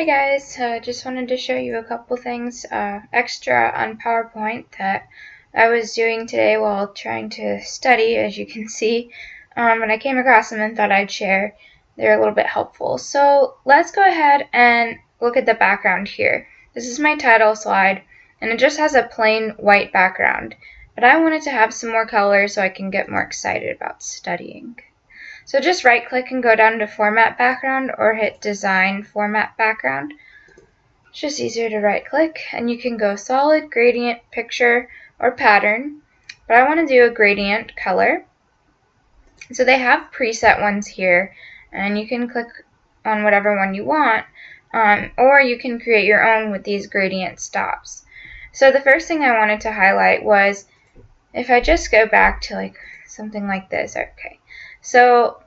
Hey guys, so just wanted to show you a couple things extra on PowerPoint that I was doing today while trying to study, as you can see, and I came across them and thought I'd share. They're a little bit helpful. So let's go ahead and look at the background here. This is my title slide, and it just has a plain white background, but I wanted to have some more color so I can get more excited about studying. So just right click and go down to Format Background or hit Design Format Background. It's just easier to right click and you can go Solid, Gradient, Picture, or Pattern. But I want to do a gradient color. So they have preset ones here and you can click on whatever one you want, or you can create your own with these gradient stops. So the first thing I wanted to highlight was if I just go back to something like this. Okay. So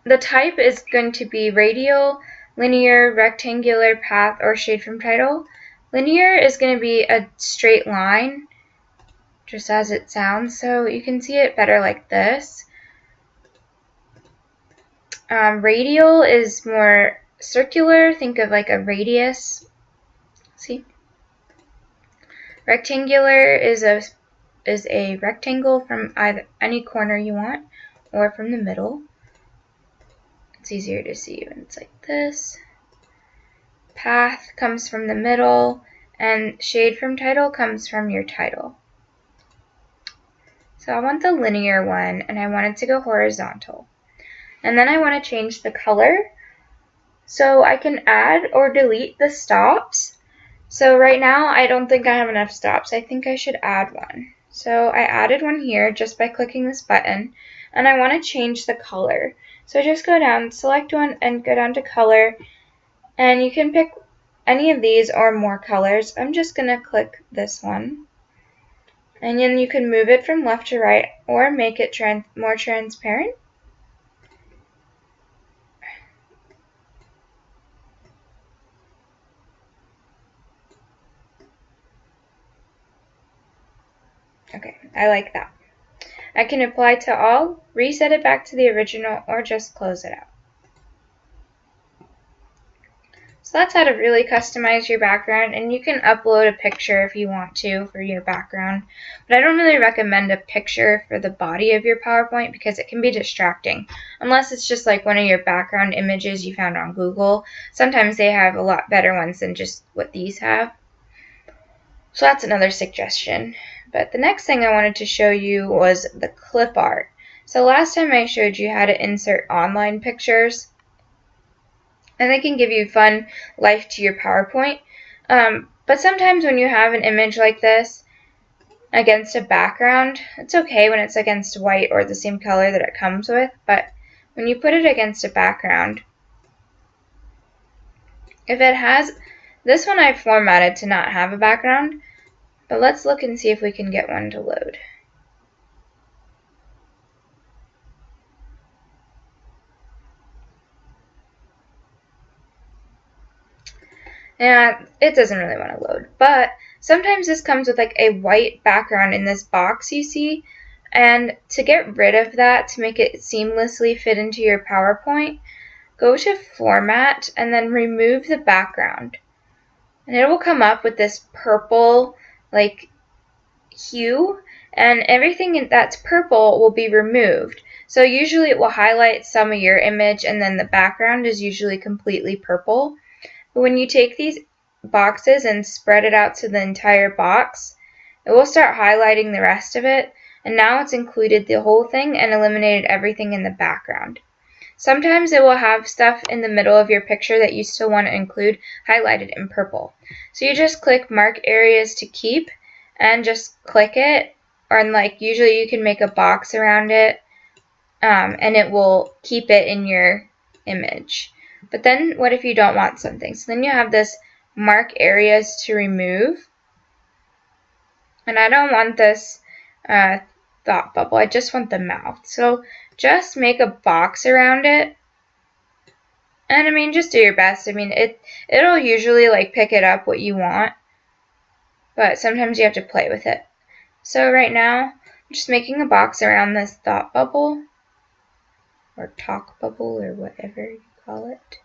the type is going to be radial, linear, rectangular, path, or shade from title. Linear is going to be a straight line, just as it sounds, so you can see it better like this. Radial is more circular, think of like a radius. See? Rectangular is a rectangle from either any corner you want or from the middle. It's easier to see when it's like this. Path comes from the middle, and shade from title comes from your title. So I want the linear one, and I want it to go horizontal. And then I want to change the color, so I can add or delete the stops. So right now I don't think I have enough stops. I think I should add one. So I added one here just by clicking this button, and I want to change the color. So just go down, select one, and go down to color, and you can pick any of these or more colors. I'm just going to click this one. And then you can move it from left to right or make it more transparent. Okay, I like that. I can apply to all, reset it back to the original, or just close it out. So that's how to really customize your background, and you can upload a picture if you want to for your background. But I don't really recommend a picture for the body of your PowerPoint because it can be distracting. Unless it's just like one of your background images you found on Google. Sometimes they have a lot better ones than just what these have. So that's another suggestion. But the next thing I wanted to show you was the clip art. So last time I showed you how to insert online pictures, and they can give you fun life to your PowerPoint. But sometimes when you have an image like this against a background, it's okay when it's against white or the same color that it comes with, but when you put it against a background, if it has, this one I've formatted to not have a background, but let's look and see if we can get one to load. And it doesn't really want to load, but sometimes this comes with like a white background in this box you see, and to get rid of that, to make it seamlessly fit into your PowerPoint, go to Format and then remove the background, and it will come up with this purple like hue, and everything that's purple will be removed. So usually it will highlight some of your image, and then the background is usually completely purple. But when you take these boxes and spread it out to the entire box, it will start highlighting the rest of it, and now it's included the whole thing and eliminated everything in the background. Sometimes it will have stuff in the middle of your picture that you still want to include highlighted in purple. So you just click Mark Areas to Keep and just click it, or usually you can make a box around it, and it will keep it in your image. But then what if you don't want something? So then you have this Mark Areas to Remove. And I don't want this thought bubble. I just want the mouth. So just make a box around it. And I mean, just do your best. I mean, it'll usually pick it up what you want. But sometimes you have to play with it. So right now, I'm just making a box around this thought bubble. Or talk bubble, or whatever you call it.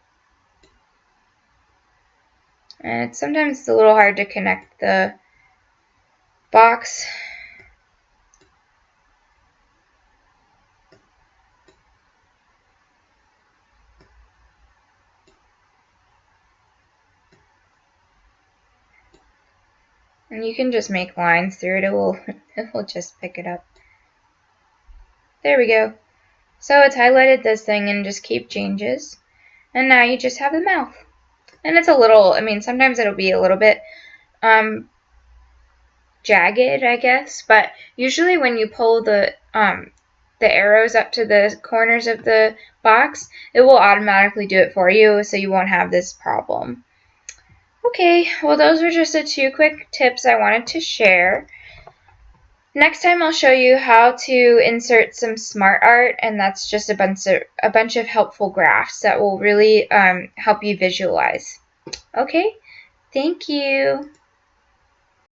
And sometimes it's a little hard to connect the box. And you can just make lines through it. It will just pick it up. There we go. So it's highlighted this thing and just keep changes. And now you just have the mouth. And it's a little, I mean, sometimes it'll be a little bit jagged, I guess, but usually when you pull the arrows up to the corners of the box, it will automatically do it for you, so you won't have this problem. Okay, well those were just the 2 quick tips I wanted to share. Next time I'll show you how to insert some smart art, and that's just a bunch of helpful graphs that will really help you visualize. Okay, thank you.